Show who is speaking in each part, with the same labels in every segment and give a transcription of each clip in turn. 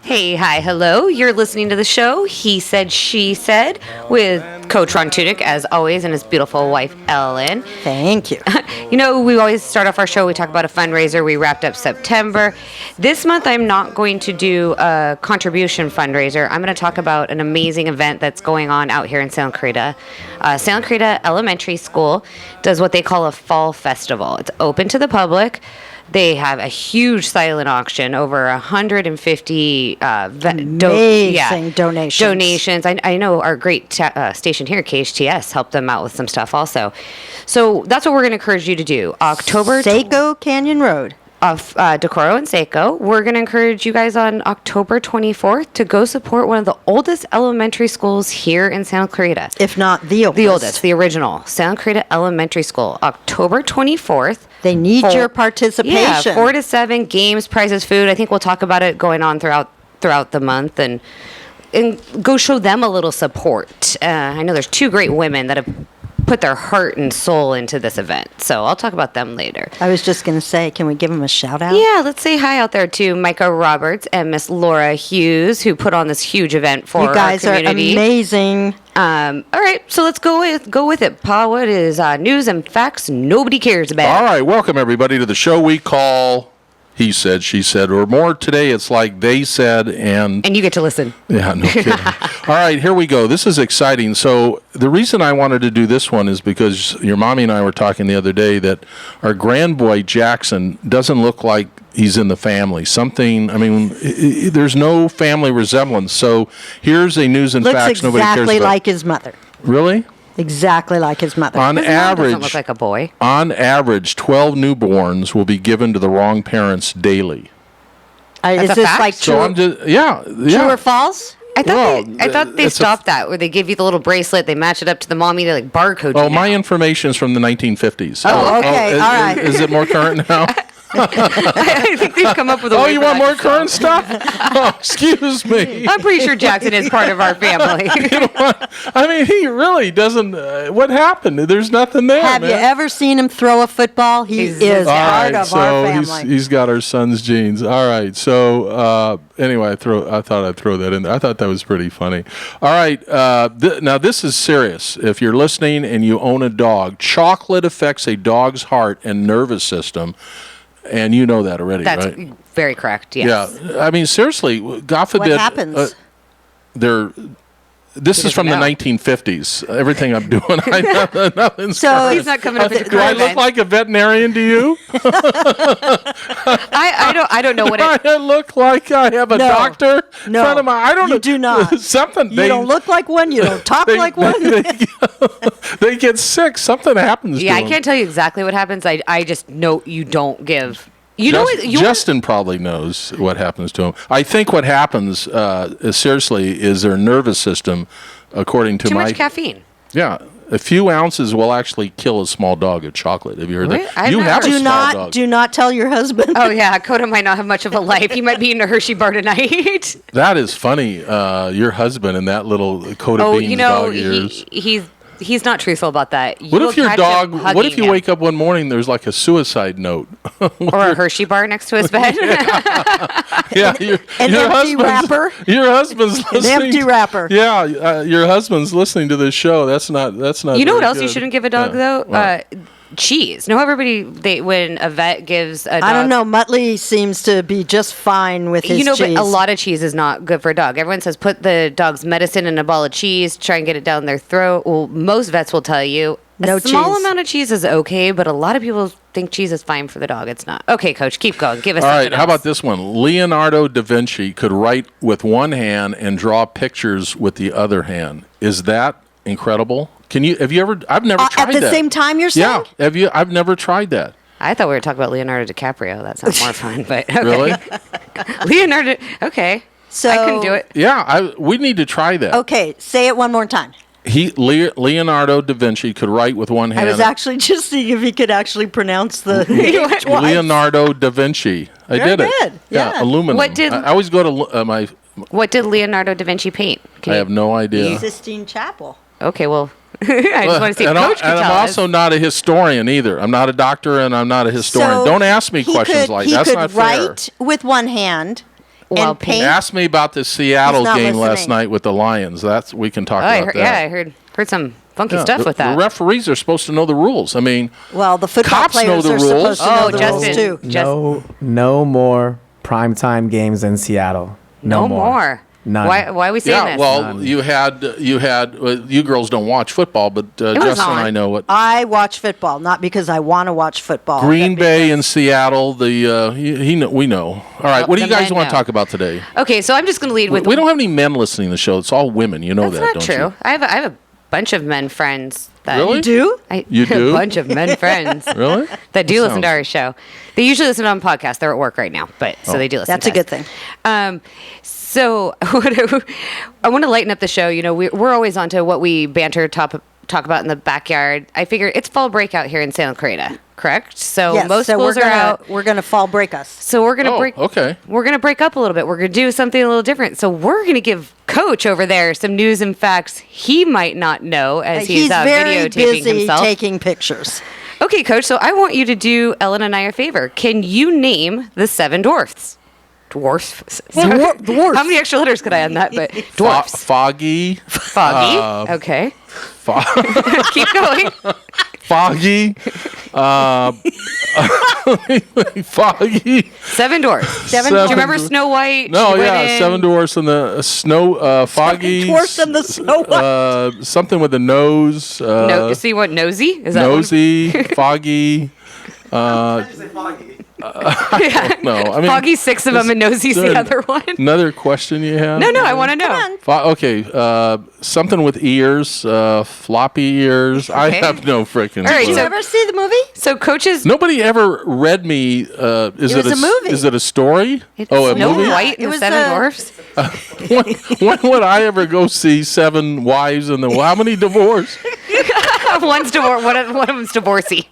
Speaker 1: Hey, hi, hello. You're listening to the show, He Said, She Said, with Coach Ron Tunick, as always, and his beautiful wife, Ellen.
Speaker 2: Thank you.
Speaker 1: You know, we always start off our show, we talk about a fundraiser. We wrapped up September. This month, I'm not going to do a contribution fundraiser. I'm going to talk about an amazing event that's going on out here in Santa Clarita. Santa Clarita Elementary School does what they call a fall festival. It's open to the public. They have a huge silent auction, over 150 donations. I know our great station here, KHTS, helped them out with some stuff also. So that's what we're going to encourage you to do.
Speaker 2: Seco Canyon Road.
Speaker 1: Off Decorro and Seco. We're going to encourage you guys on October 24th to go support one of the oldest elementary schools here in Santa Clarita.
Speaker 2: If not the oldest.
Speaker 1: The oldest, the original. Santa Clarita Elementary School, October 24th.
Speaker 2: They need your participation.
Speaker 1: Yeah, 4 to 7, games, prizes, food. I think we'll talk about it going on throughout the month and go show them a little support. I know there's 2 great women that have put their heart and soul into this event. So I'll talk about them later.
Speaker 2: I was just going to say, can we give them a shout out?
Speaker 1: Yeah, let's say hi out there to Micah Roberts and Miss Laura Hughes, who put on this huge event for our community.
Speaker 2: You guys are amazing.
Speaker 1: All right, so let's go with it. Pa, what is news and facts nobody cares about?
Speaker 3: All right, welcome everybody to the show we call He Said, She Said, or more today it's like they said and
Speaker 1: you get to listen.
Speaker 3: Yeah, no kidding. All right, here we go. This is exciting. So the reason I wanted to do this one is because your mommy and I were talking the other day that our grandboy Jackson doesn't look like he's in the family. There's no family resemblance. So here's a news and facts nobody cares about.
Speaker 2: Looks exactly like his mother.
Speaker 3: Really?
Speaker 2: Exactly like his mother.
Speaker 1: His mom doesn't look like a boy.
Speaker 3: On average, 12 newborns will be given to the wrong parents daily.
Speaker 2: Is this
Speaker 1: fact?
Speaker 2: like true?
Speaker 3: So
Speaker 2: True or false?
Speaker 1: I thought they stopped that, where they give you the little bracelet, they match it up to the mommy, they like barcode you.
Speaker 3: Oh, my information is from the 1950s.
Speaker 2: Oh, okay, all right.
Speaker 3: Is it more current now?
Speaker 1: I think they've come up with a way
Speaker 3: you
Speaker 1: for
Speaker 3: want
Speaker 1: that
Speaker 3: more
Speaker 1: to
Speaker 3: current
Speaker 1: stop.
Speaker 3: stuff? Oh, excuse me.
Speaker 1: I'm pretty sure Jackson is part of our family.
Speaker 3: You know what? I mean, he really doesn't. What happened? There's nothing there.
Speaker 2: Have you ever seen him throw a football? He is part of our family.
Speaker 3: He's got our son's genes. All right. So anyway, I thought I'd throw that in there. I thought that was pretty funny. All right. Now this is serious. If you're listening and you own a dog, chocolate affects a dog's heart and nervous system. And you know that already,
Speaker 1: That's
Speaker 3: right?
Speaker 1: That's very correct, yes.
Speaker 3: Yeah. I mean, seriously, God forbid.
Speaker 2: What happens?
Speaker 3: This is from the 1950s. Everything I'm doing, nothing's
Speaker 2: So
Speaker 1: he's not coming up with
Speaker 3: Do I look like a veterinarian to you?
Speaker 1: I don't know what it...
Speaker 3: I look like I have a doctor in front of my... I don't know.
Speaker 2: You do not.
Speaker 3: Something.
Speaker 2: You don't look like one. You don't talk like one.
Speaker 3: They get sick. Something happens to them.
Speaker 1: I can't tell you exactly what happens. I just know you don't give...
Speaker 3: Justin probably knows what happens to him. I think what happens, seriously, is their nervous system, according to
Speaker 1: too much caffeine.
Speaker 3: Yeah. A few ounces will actually kill a small dog of chocolate. Have you heard that? You have a small dog.
Speaker 2: Do not tell your husband.
Speaker 1: Oh, yeah. Coda might not have much of a life. He might be in a Hershey bar tonight.
Speaker 3: That is funny. Your husband and that little coat of beans dog ears.
Speaker 1: He's not truthful about that.
Speaker 3: What if your dog, what if you wake up one morning, there's like a suicide note?
Speaker 1: Or a Hershey bar next to his bed?
Speaker 3: Yeah.
Speaker 2: An empty wrapper?
Speaker 3: Your husband's listening.
Speaker 2: An empty wrapper.
Speaker 3: Yeah. Your husband's listening to this show. That's not
Speaker 1: You know what else
Speaker 3: good.
Speaker 1: you shouldn't give a dog, though?
Speaker 3: What?
Speaker 1: Cheese. No, when a vet gives a dog...
Speaker 2: I don't know. Muttley seems to be just fine with his cheese.
Speaker 1: But a lot of cheese is not good for a dog. Everyone says put the dog's medicine in a ball of cheese, try and get it down their throat. Well, most vets will tell you a small amount of cheese is okay, but a lot of people think cheese is fine for the dog. It's not. Okay, Coach, keep going. Give us something else.
Speaker 3: How about this one? Leonardo da Vinci could write with one hand and draw pictures with the other hand. Is that incredible? Have you ever? I've never tried that.
Speaker 2: At the same time, you're saying?
Speaker 3: Yeah. Have you? I've never tried that.
Speaker 1: I thought we were talking about Leonardo DiCaprio. That sounds more fun, but okay.
Speaker 3: Really?
Speaker 1: Leonardo. Okay.
Speaker 2: So
Speaker 1: I couldn't do it.
Speaker 3: Yeah, we need to try that.
Speaker 2: Okay, say it one more time.
Speaker 3: Leonardo da Vinci could write with one hand.
Speaker 2: I was actually just seeing if he could actually pronounce the
Speaker 3: Leonardo da Vinci. I did it.
Speaker 2: Good. Yeah.
Speaker 3: Aluminum. I always go to my.
Speaker 1: What did Leonardo da Vinci paint?
Speaker 3: I have no idea.
Speaker 2: Sistine Chapel.
Speaker 1: Okay, well, I just want to see if Coach can tell us.
Speaker 3: I'm also not a historian either. I'm not a doctor and I'm not a historian.
Speaker 2: So
Speaker 3: don't ask me questions like that. That's not fair.
Speaker 2: He could write with one hand
Speaker 1: while
Speaker 2: And paint?
Speaker 3: Ask me about the Seattle
Speaker 2: He's not
Speaker 3: game last
Speaker 2: listening.
Speaker 3: night with the Lions. We can talk
Speaker 1: I
Speaker 3: about
Speaker 1: heard,
Speaker 3: that.
Speaker 1: yeah, I heard some funky stuff with that.
Speaker 3: The referees are supposed to know the rules. I mean,
Speaker 2: Well, the football
Speaker 3: cops know
Speaker 2: players
Speaker 3: the
Speaker 2: are
Speaker 3: rules.
Speaker 2: supposed to know
Speaker 1: Oh,
Speaker 2: the
Speaker 1: Justin.
Speaker 2: rules too.
Speaker 4: No more primetime games in Seattle.
Speaker 1: No more.
Speaker 4: None.
Speaker 1: Why are we saying
Speaker 3: yeah.
Speaker 1: this?
Speaker 3: Well, you had. You girls don't watch football, but
Speaker 1: was
Speaker 3: Justin
Speaker 1: on.
Speaker 3: and I know what.
Speaker 2: I watch football, not because I want to watch football.
Speaker 3: Green
Speaker 2: but
Speaker 3: Bay
Speaker 2: because-
Speaker 3: and Seattle. We know. All right. What do you
Speaker 1: the
Speaker 3: guys
Speaker 1: men
Speaker 3: want
Speaker 1: know.
Speaker 3: to talk about today?
Speaker 1: Okay, so I'm just going to lead with.
Speaker 3: We don't have any men listening to the show. It's all women. You know
Speaker 1: That's
Speaker 3: that,
Speaker 1: not
Speaker 3: don't
Speaker 1: true.
Speaker 3: you?
Speaker 1: I have a bunch of men friends that
Speaker 3: Really?
Speaker 2: You do?
Speaker 3: You do?
Speaker 1: A bunch of men friends
Speaker 3: Really?
Speaker 1: that do listen to
Speaker 3: sounds-
Speaker 1: our show. They usually listen on podcasts. They're at work right now, but so they do listen.
Speaker 2: That's
Speaker 1: to
Speaker 2: a good
Speaker 1: us.
Speaker 2: thing.
Speaker 1: So I want to lighten up the show. You know, we're always on to what we talk about in the backyard. I figure it's fall break out here in Santa Clarita, correct? So
Speaker 2: Yes,
Speaker 1: most
Speaker 2: so
Speaker 1: schools are out.
Speaker 2: We're gonna fall break us.
Speaker 1: So we're gonna
Speaker 3: Oh,
Speaker 1: break.
Speaker 3: okay.
Speaker 1: We're gonna break up a little bit. We're gonna do something a little different. So we're gonna give Coach over there some news and facts he might not know as he's
Speaker 2: very
Speaker 1: videotaping
Speaker 2: busy
Speaker 1: himself.
Speaker 2: taking pictures.
Speaker 1: Okay, Coach. So I want you to do Ellen and I a favor. Can you name the 7 dwarfs? Dwarfs.
Speaker 2: Dwarfs.
Speaker 1: How many extra letters could I add in that? But dwarfs.
Speaker 3: Foggy.
Speaker 1: Foggy. Okay. Keep going.
Speaker 3: Foggy. Foggy.
Speaker 1: 7 dwarfs.
Speaker 2: Seven
Speaker 1: Do you
Speaker 3: Seven
Speaker 1: remember
Speaker 3: dwarfs.
Speaker 1: Snow White?
Speaker 3: No,
Speaker 1: She went
Speaker 3: yeah,
Speaker 1: in-
Speaker 3: 7 dwarfs and the snow. Foggy.
Speaker 2: Dwarfs and the Snow White.
Speaker 3: Something with a nose.
Speaker 1: No, see what nosy? Is that one?
Speaker 3: Nosy. Foggy.
Speaker 1: Yeah.
Speaker 3: No, I mean.
Speaker 1: Foggy 6 of them and nosy's
Speaker 3: there
Speaker 1: the other one.
Speaker 3: Another question you have?
Speaker 1: No, I want to know.
Speaker 3: Okay, something with ears, floppy ears. I
Speaker 1: Okay.
Speaker 3: have no freaking
Speaker 1: All right,
Speaker 3: clue.
Speaker 2: Did you ever see the movie?
Speaker 1: So coaches,
Speaker 3: Nobody ever read me. Is it
Speaker 2: was a movie.
Speaker 3: Is it a story?
Speaker 1: it's
Speaker 3: a
Speaker 1: Snow
Speaker 3: movie?
Speaker 1: White and
Speaker 2: It
Speaker 1: the
Speaker 2: was
Speaker 1: 7
Speaker 2: a-
Speaker 1: dwarfs.
Speaker 3: when would I ever go see 7 wives and the how many divorce?
Speaker 1: One's divorce. One of them's divorcee.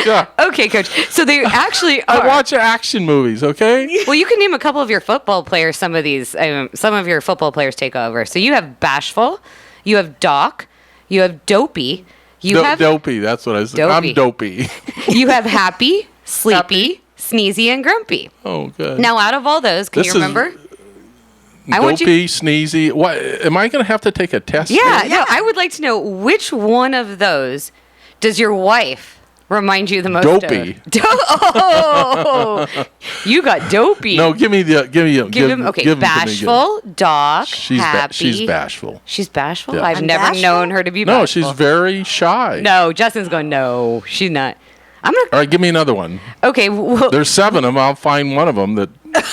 Speaker 3: Yeah.
Speaker 1: Okay, Coach. So they actually are.
Speaker 3: I watch action movies. Okay.
Speaker 1: Well, you can name a couple of your football players. Some of your football players take over. So you have Bashful, you have Doc, you have Dopey, you have
Speaker 3: Dopey. That's what I said.
Speaker 1: Dopey.
Speaker 3: I'm dopey.
Speaker 1: you have Happy, Sleepy, Sneezy, and Grumpy.
Speaker 3: Oh, good.
Speaker 1: Now, out of all those, can
Speaker 3: This
Speaker 1: you
Speaker 3: is-
Speaker 1: remember? I want you-
Speaker 3: Dopey, sneezy. What? Am I going to have to take a test?
Speaker 1: Yeah,
Speaker 3: here?
Speaker 1: no. I would like to know which one of those does your wife remind you the most
Speaker 3: Dopey.
Speaker 1: of? Oh, you got Dopey.
Speaker 3: No, give him.
Speaker 1: Okay,
Speaker 3: give him to me again.
Speaker 1: Bashful, Doc,
Speaker 3: She's
Speaker 1: Happy.
Speaker 3: she's bashful.
Speaker 1: She's bashful?
Speaker 3: Yeah.
Speaker 1: I've
Speaker 2: I'm
Speaker 1: never
Speaker 2: bashful?
Speaker 1: known her to be
Speaker 3: No,
Speaker 1: bashful.
Speaker 3: she's very shy.
Speaker 1: No, Justin's going, no, she's not. I'm going
Speaker 3: All right, give me another one.
Speaker 1: to... Okay, well,
Speaker 3: There's 7 of them. I'll find one of them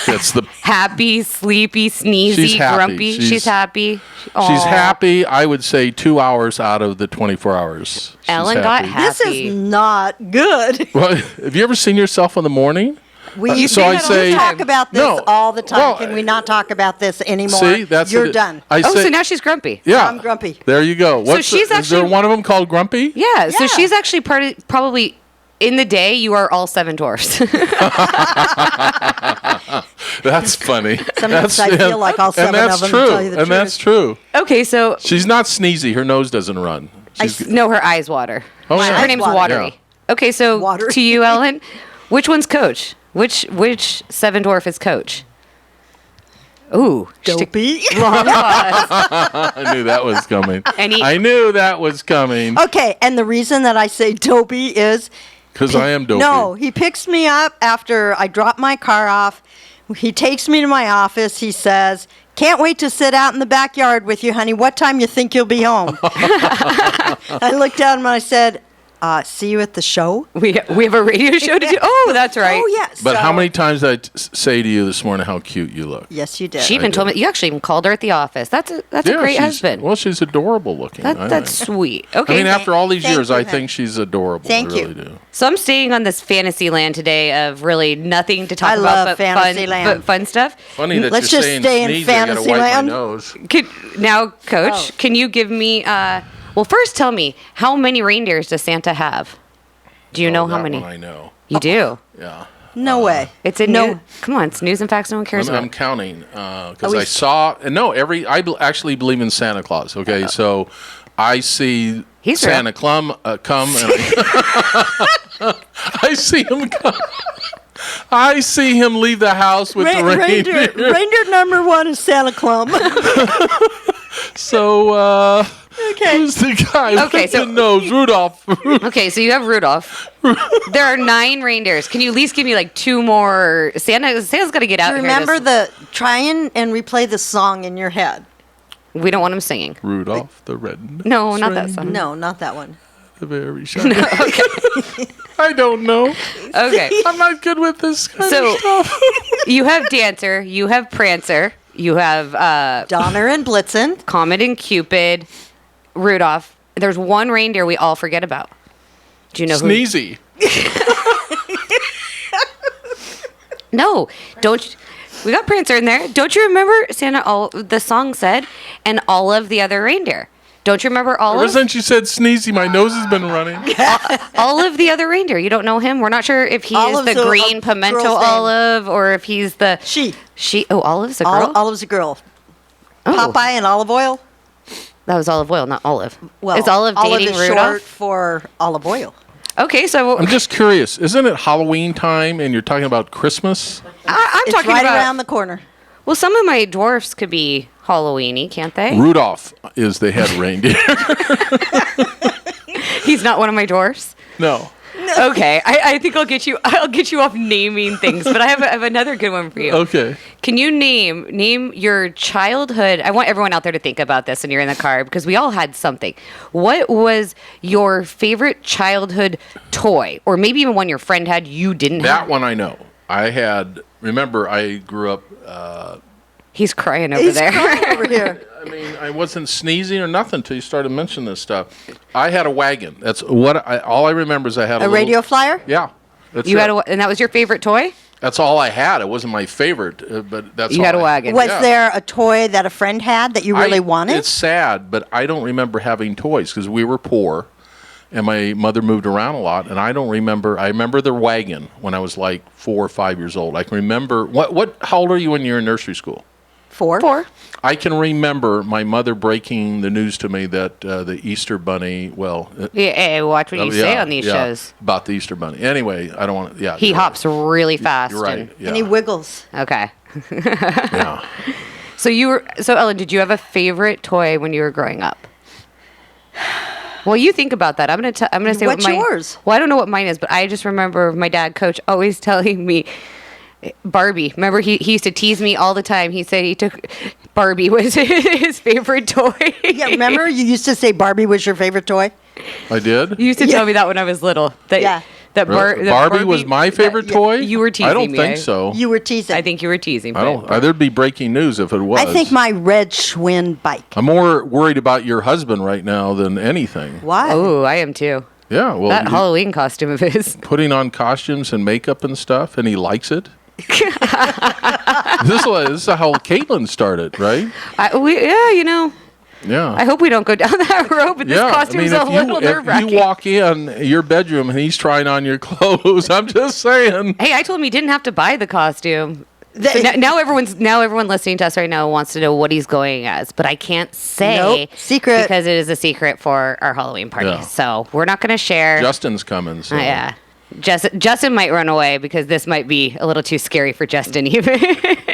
Speaker 3: that's the.
Speaker 1: Happy, Sleepy, Sneezy,
Speaker 3: She's happy.
Speaker 1: Grumpy. She's happy.
Speaker 3: She's
Speaker 1: Aw.
Speaker 3: happy. I would say 2 hours out of the 24 hours. She's
Speaker 1: Ellen got
Speaker 3: happy.
Speaker 2: This
Speaker 1: Happy.
Speaker 2: is not good.
Speaker 3: Well, have you ever seen yourself in the morning?
Speaker 2: We
Speaker 3: so I
Speaker 1: that all
Speaker 3: say
Speaker 1: the time.
Speaker 2: talk about this
Speaker 3: No,
Speaker 2: all the time.
Speaker 3: well,
Speaker 2: Can we not talk about this anymore?
Speaker 3: See, that's
Speaker 2: You're
Speaker 3: what
Speaker 2: done.
Speaker 3: I
Speaker 1: Oh,
Speaker 3: say,
Speaker 1: so now she's grumpy.
Speaker 3: yeah,
Speaker 2: I'm grumpy.
Speaker 3: There you go. What's
Speaker 1: she's
Speaker 3: is there
Speaker 1: actually-
Speaker 3: one of them called Grumpy?
Speaker 1: Yeah, so
Speaker 2: Yeah.
Speaker 1: she's actually probably... In the day, you are all 7 dwarfs.
Speaker 3: That's funny.
Speaker 2: Sometimes I feel like all 7
Speaker 3: and
Speaker 2: of
Speaker 3: that's
Speaker 2: them, to
Speaker 3: true.
Speaker 2: tell you the
Speaker 3: And that's true.
Speaker 1: Okay, so...
Speaker 3: She's not sneezy. Her nose doesn't run. She's,
Speaker 1: No, her eyes water.
Speaker 3: Oh, yeah.
Speaker 1: Her
Speaker 3: eyes
Speaker 1: name's
Speaker 2: water.
Speaker 1: Watery.
Speaker 3: Yeah.
Speaker 1: Okay, so
Speaker 2: Watery.
Speaker 1: to you, Ellen, which one's Coach? Which 7 dwarf is Coach? Ooh.
Speaker 2: Dopey.
Speaker 1: Long pause.
Speaker 3: I knew that was coming.
Speaker 1: Any-
Speaker 3: I knew that was coming
Speaker 2: Okay, and the reason that I say dopey is
Speaker 3: because I am dopey.
Speaker 2: no, he picks me up after I drop my car off. He takes me to my office. He says, "Can't wait to sit out in the backyard with you, honey. What time you think you'll be home?" I looked at him and I said, "See you at the show."
Speaker 1: We have a radio show to do. Oh, that's right.
Speaker 2: Oh, yes.
Speaker 3: But how many times did I say to you this morning how cute you look?
Speaker 2: Yes, you did.
Speaker 1: She even told me you actually even called her at the office. That's a great
Speaker 3: she's-
Speaker 1: husband.
Speaker 3: Well, she's adorable looking. I
Speaker 1: That's
Speaker 3: think.
Speaker 1: sweet.
Speaker 3: I
Speaker 1: Okay.
Speaker 3: mean, after all these
Speaker 2: Thank
Speaker 3: years,
Speaker 2: you,
Speaker 3: I
Speaker 2: honey.
Speaker 3: think she's adorable.
Speaker 2: Thank
Speaker 3: I
Speaker 2: you.
Speaker 3: really do.
Speaker 1: So I'm staying on this fantasy land today of really nothing to talk
Speaker 2: I
Speaker 1: about
Speaker 2: love
Speaker 1: but
Speaker 2: fantasy land.
Speaker 1: but fun stuff.
Speaker 3: Funny that
Speaker 2: Let's
Speaker 3: you're
Speaker 2: just
Speaker 3: saying
Speaker 2: stay in
Speaker 3: sneezy, I gotta
Speaker 2: fantasy
Speaker 3: wipe
Speaker 2: land.
Speaker 3: my nose.
Speaker 1: Now, Coach,
Speaker 2: Oh.
Speaker 1: can you give me? Well, first tell me how many reindeers does Santa have? Do you know how
Speaker 3: That
Speaker 1: many?
Speaker 3: one I know.
Speaker 1: You do.
Speaker 3: Yeah.
Speaker 2: No way.
Speaker 1: It's a
Speaker 2: No.
Speaker 1: new. Come on, it's news and facts no one cares
Speaker 3: I'm
Speaker 1: about.
Speaker 3: counting because
Speaker 2: Are we-
Speaker 3: I saw and no actually believe in Santa Claus. Okay, so I see
Speaker 1: He's
Speaker 3: Santa
Speaker 1: real.
Speaker 3: come and I see him come. I see him leave the house with the reindeer.
Speaker 2: Reindeer number 1 is Santa Claus.
Speaker 3: So,
Speaker 2: Okay.
Speaker 3: who's the guy
Speaker 1: Okay,
Speaker 3: with
Speaker 1: so-
Speaker 3: the nose? Rudolph.
Speaker 1: Okay, so you have Rudolph. There are 9 reindeers. Can you at least give me like 2 more? Santa's got to get out here.
Speaker 2: Remember try and replay the song in your head.
Speaker 1: We don't want him singing.
Speaker 3: Rudolph the red.
Speaker 1: No, not that song.
Speaker 2: No, not that one.
Speaker 3: The very shiny. I don't know.
Speaker 1: Okay.
Speaker 3: I'm not good with this kind
Speaker 1: So
Speaker 3: of stuff.
Speaker 1: you have Dancer, you have Prancer, you have
Speaker 2: Donner and Blitzen.
Speaker 1: Comet and Cupid, Rudolph. There's one reindeer we all forget about. Do you know who?
Speaker 3: Sneezy.
Speaker 1: No, don't. We got Prancer in there. Don't you remember Santa? The song said, and all of the other reindeer. Don't you remember all
Speaker 3: Ever
Speaker 1: of
Speaker 3: since you said Sneezy, my nose has been running.
Speaker 1: all of the other reindeer? You don't know him. We're not sure if he
Speaker 2: Olive's
Speaker 1: is the
Speaker 2: a
Speaker 1: green pimento
Speaker 2: girl's name.
Speaker 1: olive or if he's the
Speaker 2: She.
Speaker 1: Oh, Olive's a girl.
Speaker 2: Olive's a girl.
Speaker 1: Oh.
Speaker 2: Popeye and olive oil.
Speaker 1: That was olive oil, not Olive.
Speaker 2: Well,
Speaker 1: is Olive dating
Speaker 2: is
Speaker 1: Rudolph?
Speaker 2: short for olive oil.
Speaker 1: Okay, so
Speaker 3: I'm just curious. Isn't it Halloween time and you're talking about Christmas?
Speaker 1: I'm
Speaker 2: It's
Speaker 1: talking
Speaker 2: right
Speaker 1: about.
Speaker 2: around the corner.
Speaker 1: Well, some of my dwarfs could be Halloweeny, can't they?
Speaker 3: Rudolph is the head reindeer.
Speaker 1: He's not one of my dwarfs.
Speaker 3: No.
Speaker 1: Okay, I think I'll get you off naming things, but I have another good one for you.
Speaker 3: Okay.
Speaker 1: Can you name your childhood? I want everyone out there to think about this when you're in the car because we all had something. What was your favorite childhood toy, or maybe even one your friend had you didn't have?
Speaker 3: That one I know. Remember, I grew up,
Speaker 1: He's crying over
Speaker 2: He's
Speaker 1: there.
Speaker 2: crying over here.
Speaker 3: I mean, I wasn't sneezing or nothing until you started mentioning this stuff. I had a wagon. That's what all I remember is I had
Speaker 2: A radio flyer?
Speaker 3: Yeah. That's
Speaker 1: You
Speaker 3: it.
Speaker 1: had and that was your favorite toy?
Speaker 3: That's all I had. It wasn't my favorite, but that's
Speaker 1: You
Speaker 3: all
Speaker 1: had a
Speaker 3: I
Speaker 1: wagon.
Speaker 2: Was
Speaker 3: Yeah.
Speaker 2: there a toy that a friend had that you really wanted?
Speaker 3: It's sad, but I don't remember having toys because we were poor, and my mother moved around a lot, and I don't remember. I remember the wagon when I was like 4 or 5 years old. I can remember How old are you when you're in nursery school?
Speaker 2: 4.
Speaker 3: I can remember my mother breaking the news to me that the Easter Bunny.
Speaker 1: Yeah, watch what you say on these shows.
Speaker 3: about the Easter Bunny. Anyway, I don't want. Yeah,
Speaker 1: He
Speaker 3: you're
Speaker 1: hops really fast.
Speaker 3: Right. You're right. Yeah.
Speaker 2: And he wiggles.
Speaker 1: Okay.
Speaker 3: Yeah.
Speaker 1: So Ellen, did you have a favorite toy when you were growing up? Well, you think about that. I'm gonna say
Speaker 2: What's
Speaker 1: what mine.
Speaker 2: yours?
Speaker 1: Well, I don't know what mine is, but I just remember my dad, Coach, always telling me Barbie. Remember, he used to tease me all the time. He said Barbie was his favorite toy.
Speaker 2: Yeah, remember you used to say Barbie was your favorite toy?
Speaker 3: I did.
Speaker 1: You used to tell me that when I was little. That
Speaker 3: Really?
Speaker 1: that
Speaker 3: Barbie was my favorite toy.
Speaker 1: You were teasing
Speaker 3: I don't
Speaker 1: me.
Speaker 3: think so.
Speaker 2: You were teasing.
Speaker 1: I think you were teasing.
Speaker 3: I don't. There'd be breaking news if it was.
Speaker 2: I think my red Schwinn bike.
Speaker 3: I'm more worried about your husband right now than anything.
Speaker 2: Why?
Speaker 1: Oh, I am too.
Speaker 3: Yeah, well,
Speaker 1: That Halloween costume of his.
Speaker 3: putting on costumes and makeup and stuff, and he likes it. This is how Caitlin started, right? Yeah.
Speaker 1: I hope we don't go down that road, but this costume's a little
Speaker 3: if
Speaker 1: nerve-wracking.
Speaker 3: you walk in your bedroom and he's trying on your clothes, I'm just saying.
Speaker 1: Hey, I told him he didn't have to buy the costume. So now everyone listening to us right now wants to know what he's going as, but I can't say
Speaker 2: Nope, secret.
Speaker 1: because it is a secret for our Halloween party.
Speaker 3: Yeah.
Speaker 1: So we're not going to share.
Speaker 3: Justin's coming. So.
Speaker 1: Yeah. Justin might run away because this might be a little too scary for Justin even.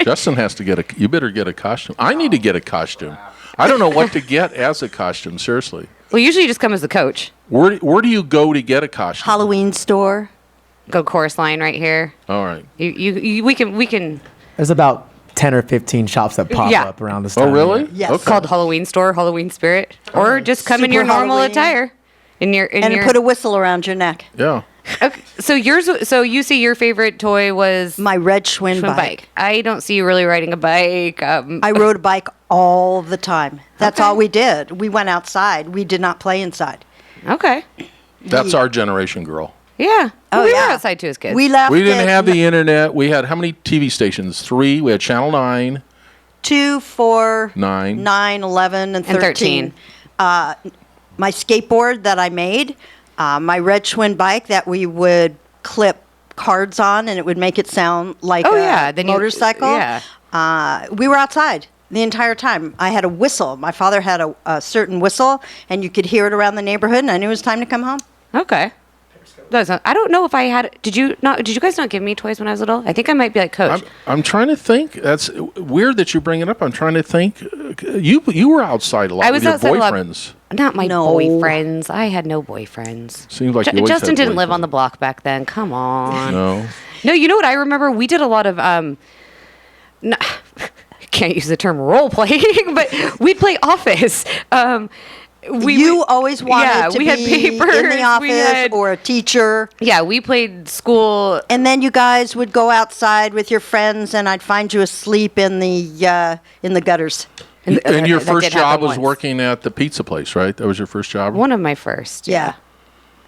Speaker 3: Justin has to you better get a costume. I need to get a costume. I don't know what to get as a costume, seriously.
Speaker 1: Well, usually you just come as the coach.
Speaker 3: Where do you go to get a costume?
Speaker 2: Halloween store.
Speaker 1: Go chorus line right here.
Speaker 3: All right.
Speaker 1: We can.
Speaker 4: There's about 10 or 15 shops that pop
Speaker 1: Yeah.
Speaker 4: up around this time.
Speaker 3: Oh, really?
Speaker 2: Yes.
Speaker 3: Okay.
Speaker 1: Called Halloween store, Halloween spirit, or just come in
Speaker 2: Super
Speaker 1: your normal
Speaker 2: Halloween.
Speaker 1: attire. And
Speaker 2: Put a whistle around your neck.
Speaker 3: Yeah.
Speaker 1: Okay, so you see your favorite toy was
Speaker 2: My red Schwinn
Speaker 1: swim
Speaker 2: bike.
Speaker 1: bike. I don't see you really riding a bike.
Speaker 2: I rode a bike all the time. That's
Speaker 1: Okay.
Speaker 2: all we did. We went outside. We did not play inside.
Speaker 1: Okay.
Speaker 3: That's our generation, girl.
Speaker 1: Yeah.
Speaker 2: Oh,
Speaker 1: we were
Speaker 2: yeah.
Speaker 1: outside too as kids.
Speaker 2: We left
Speaker 3: We didn't
Speaker 2: at
Speaker 3: have the internet. We had how many TV stations? 3. We had Channel 9.
Speaker 2: 2, 4,
Speaker 3: 9.
Speaker 2: 9, 11, and 13.
Speaker 1: 13.
Speaker 2: My skateboard that I made, my red Schwinn bike that we would clip cards on, and it would make it sound like a motorcycle. We were outside the entire time. I had a whistle. My father had a certain whistle, and you could hear it around the neighborhood, and I knew it was time to come home.
Speaker 1: Okay. I don't know if I had. Did you guys not give me toys when I was little? I think I might be like Coach.
Speaker 3: I'm trying to think. That's weird that you bring it up. I'm trying to think. You were outside a lot with your boyfriends.
Speaker 1: Not my boyfriends. I had no boyfriends.
Speaker 3: Seems like you always
Speaker 1: Justin
Speaker 3: had
Speaker 1: didn't live
Speaker 3: boyfriends.
Speaker 1: on the block back then. Come on.
Speaker 3: No.
Speaker 1: You know what I remember? We did a lot of can't use the term role playing, but we'd play Office.
Speaker 2: You always wanted to
Speaker 1: we had
Speaker 2: be
Speaker 1: papers,
Speaker 2: in the
Speaker 1: we
Speaker 2: office
Speaker 1: had-
Speaker 2: or a teacher.
Speaker 1: Yeah, we played school.
Speaker 2: And then you guys would go outside with your friends, and I'd find you asleep in the gutters.
Speaker 3: And your
Speaker 1: That
Speaker 3: first
Speaker 1: did happen
Speaker 3: job was
Speaker 1: once.
Speaker 3: working at the pizza place, right? That was your first job?
Speaker 1: One of my first.
Speaker 2: Yeah.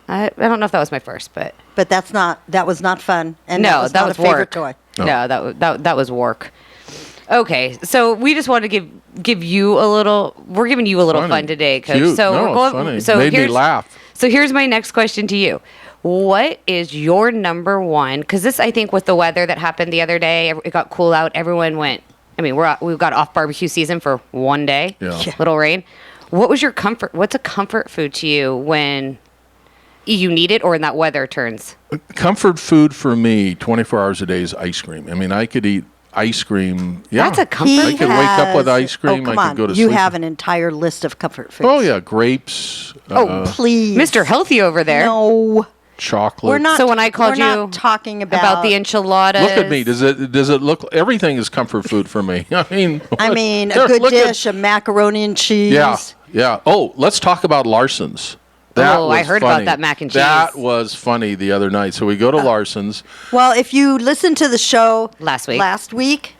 Speaker 1: I don't know if that was my first, but
Speaker 2: But that was not fun. And
Speaker 1: no,
Speaker 2: that was not a favorite
Speaker 1: work.
Speaker 2: toy.
Speaker 1: No, that was work. Okay, so we just want to give you a little. We're giving you a little
Speaker 3: Funny.
Speaker 1: fun today, Coach.
Speaker 3: Cute.
Speaker 1: So
Speaker 3: No,
Speaker 1: we're
Speaker 3: it's
Speaker 1: going.
Speaker 3: funny.
Speaker 1: So
Speaker 3: Made me
Speaker 1: here's
Speaker 3: laugh.
Speaker 1: So here's my next question to you. What is your number one? Because this, I think, with the weather that happened the other day, it got cool out. Everyone went. I mean, we got off barbecue season for one day.
Speaker 3: Yeah.
Speaker 1: Little rain. What was your comfort? What's a comfort food to you when you need it or when that weather turns?
Speaker 3: Comfort food for me, 24 hours a day, is ice cream. I mean, I could eat ice cream. Yeah.
Speaker 1: That's a comfort.
Speaker 3: I could wake up with ice cream.
Speaker 2: Oh, come
Speaker 3: I could
Speaker 2: on.
Speaker 3: go to
Speaker 2: You
Speaker 3: sleep.
Speaker 2: have an entire list of comfort foods.
Speaker 3: Oh, yeah. Grapes.
Speaker 2: Oh, please.
Speaker 1: Mr. Healthy over there.
Speaker 2: No.
Speaker 3: Chocolate.
Speaker 2: We're not.
Speaker 1: So when I called
Speaker 2: we're
Speaker 1: you
Speaker 2: not talking about
Speaker 1: the enchiladas.
Speaker 3: Look at me. Does it look? Everything is comfort food for me. I mean,
Speaker 2: a good
Speaker 3: look at-
Speaker 2: dish of macaroni and cheese.
Speaker 3: Yeah. Oh, let's talk about Larson's. That
Speaker 1: Oh, I
Speaker 3: was
Speaker 1: heard
Speaker 3: funny.
Speaker 1: about that mac and cheese.
Speaker 3: That was funny the other night. So we go to Larson's.
Speaker 2: Well, if you listened to the show
Speaker 1: Last week,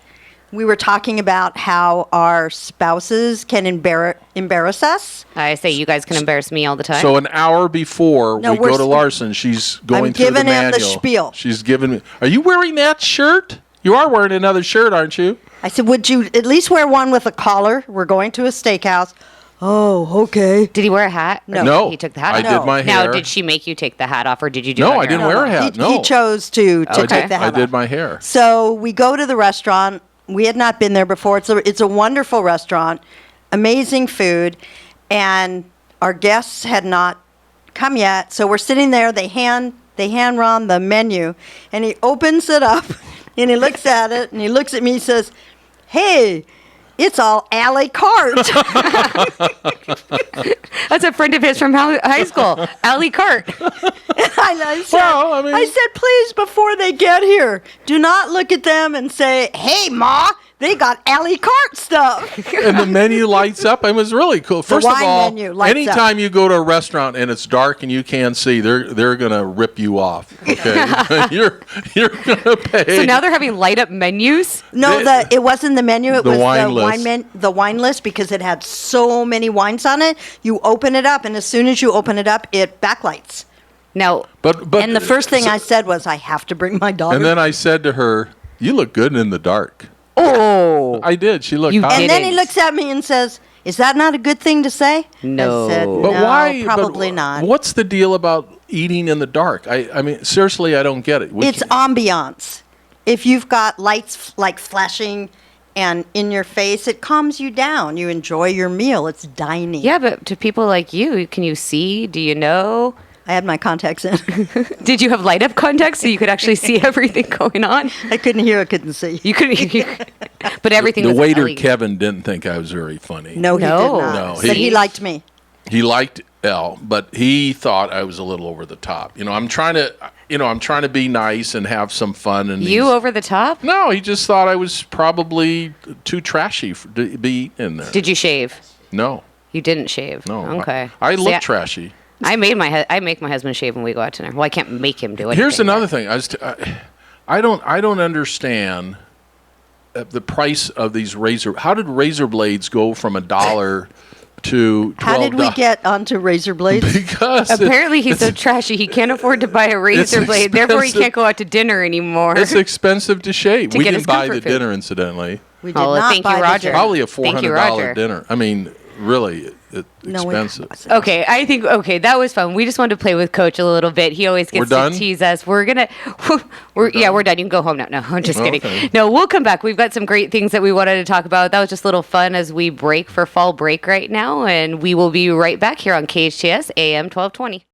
Speaker 2: we were talking about how our spouses can embarrass us.
Speaker 1: I say you guys can embarrass me all the time.
Speaker 3: So an hour before
Speaker 2: No,
Speaker 3: we
Speaker 2: we're
Speaker 3: go to
Speaker 2: sp-
Speaker 3: Larson, she's going
Speaker 2: I'm
Speaker 3: through the
Speaker 2: giving him
Speaker 3: manual.
Speaker 2: the spiel.
Speaker 3: She's giving me. Are you wearing that shirt? You are wearing another shirt, aren't you?
Speaker 2: I said, would you at least wear one with a collar? We're going to a steakhouse. Oh, okay.
Speaker 1: did he wear a hat? Or
Speaker 3: No.
Speaker 1: He took the hat
Speaker 3: I
Speaker 1: off?
Speaker 3: did my hair.
Speaker 1: Now, did she make you take the hat off or did you do
Speaker 3: No,
Speaker 1: it on
Speaker 3: I
Speaker 1: your
Speaker 3: didn't
Speaker 1: own?
Speaker 3: wear a hat. No.
Speaker 2: He chose to
Speaker 1: Okay.
Speaker 2: take the hat
Speaker 3: I did
Speaker 2: off.
Speaker 3: my hair.
Speaker 2: So we go to the restaurant. We had not been there before. It's a wonderful restaurant, amazing food, and our guests had not come yet. So we're sitting there. They hand Ron the menu, and he opens it up, and he looks at it, and he looks at me and says, "Hey, it's all a la carte."
Speaker 1: That's a friend of his from high school, Allie Cart.
Speaker 2: I said,
Speaker 3: Well, I mean-
Speaker 2: I said, please, before they get here, do not look at them and say, "Hey, Ma, they got alley cart stuff."
Speaker 3: And the menu lights up. It was really cool. First of
Speaker 2: wine
Speaker 3: all,
Speaker 2: menu lights
Speaker 3: anytime you go to a restaurant and it's dark and you can't see, they're gonna rip you off. Okay, you're gonna pay.
Speaker 1: So now they're having light up menus.
Speaker 2: No, it wasn't the menu. It
Speaker 3: The
Speaker 2: was
Speaker 3: wine
Speaker 2: the
Speaker 3: list.
Speaker 2: the wine list because it had so many wines on it. You open it up, and as soon as you open it up, it backlights.
Speaker 1: Now,
Speaker 3: but
Speaker 2: And the first thing I said was, "I have to bring my daughter."
Speaker 3: and then I said to her, "You look good in the dark."
Speaker 1: oh,
Speaker 3: I did. She looked
Speaker 1: You
Speaker 3: hot.
Speaker 2: and then he
Speaker 1: didn't.
Speaker 2: looks at me and says, "Is that not a good thing to say?"
Speaker 1: No.
Speaker 2: I said,
Speaker 3: But
Speaker 2: "No,
Speaker 3: why?
Speaker 2: probably
Speaker 3: but
Speaker 2: not."
Speaker 3: What's the deal about eating in the dark? I mean, seriously, I don't get it.
Speaker 2: It's ambiance. If you've got lights like flashing and in your face, it calms you down. You enjoy your meal. It's dining.
Speaker 1: yeah, but to people like you, can you see? Do you know?
Speaker 2: I had my contacts in.
Speaker 1: Did you have light up contacts so you could actually see everything going on?
Speaker 2: I couldn't hear. I couldn't see.
Speaker 1: You could, but everything.
Speaker 3: the
Speaker 1: was
Speaker 3: waiter
Speaker 1: LED.
Speaker 3: Kevin didn't think I was very funny.
Speaker 2: No, he
Speaker 1: No.
Speaker 2: did not.
Speaker 3: No,
Speaker 2: But
Speaker 3: he-
Speaker 2: he liked me.
Speaker 3: He liked Elle, but he thought I was a little over the top. I'm trying to be nice and have some fun. And
Speaker 1: You
Speaker 3: he's-
Speaker 1: over the top?
Speaker 3: No, he just thought I was probably too trashy to be in there.
Speaker 1: Did you shave?
Speaker 3: No,
Speaker 1: You didn't shave.
Speaker 3: no.
Speaker 1: Okay.
Speaker 3: I
Speaker 1: See,
Speaker 3: look trashy.
Speaker 1: I make my husband shave when we go out to dinner. Well, I can't make him do it.
Speaker 3: Here's another thing. I don't understand the price of these razor. How did razor blades go from $1 to $12?
Speaker 2: How did we get onto razor blades?
Speaker 3: Because
Speaker 1: Apparently, he's so trashy he can't afford to buy a razor blade. Therefore, he
Speaker 3: expensive.
Speaker 1: can't go out to dinner anymore.
Speaker 3: it's expensive to shave.
Speaker 1: To
Speaker 3: We
Speaker 1: get
Speaker 3: didn't
Speaker 1: his
Speaker 3: buy
Speaker 1: comfort
Speaker 3: the
Speaker 1: food.
Speaker 3: dinner, incidentally.
Speaker 2: We did
Speaker 1: Oh,
Speaker 2: not
Speaker 1: thank
Speaker 2: buy
Speaker 1: you,
Speaker 2: the
Speaker 1: Roger.
Speaker 2: dinner.
Speaker 3: Probably a
Speaker 1: Thank you,
Speaker 3: $400
Speaker 1: Roger.
Speaker 3: dinner. I mean, really
Speaker 2: No, we-
Speaker 3: expensive.
Speaker 1: Okay, I think that was fun. We just wanted to play with Coach a little bit. He always
Speaker 3: We're
Speaker 1: gets to
Speaker 3: done?
Speaker 1: tease us. We're done. We're done. You can go home now. No, I'm just
Speaker 3: Oh,
Speaker 1: kidding.
Speaker 3: okay.
Speaker 1: No, we'll come back. We've got some great things that we wanted to talk about. That was just a little fun as we break for fall break right now, and we will be right back here on KHTS AM 1220.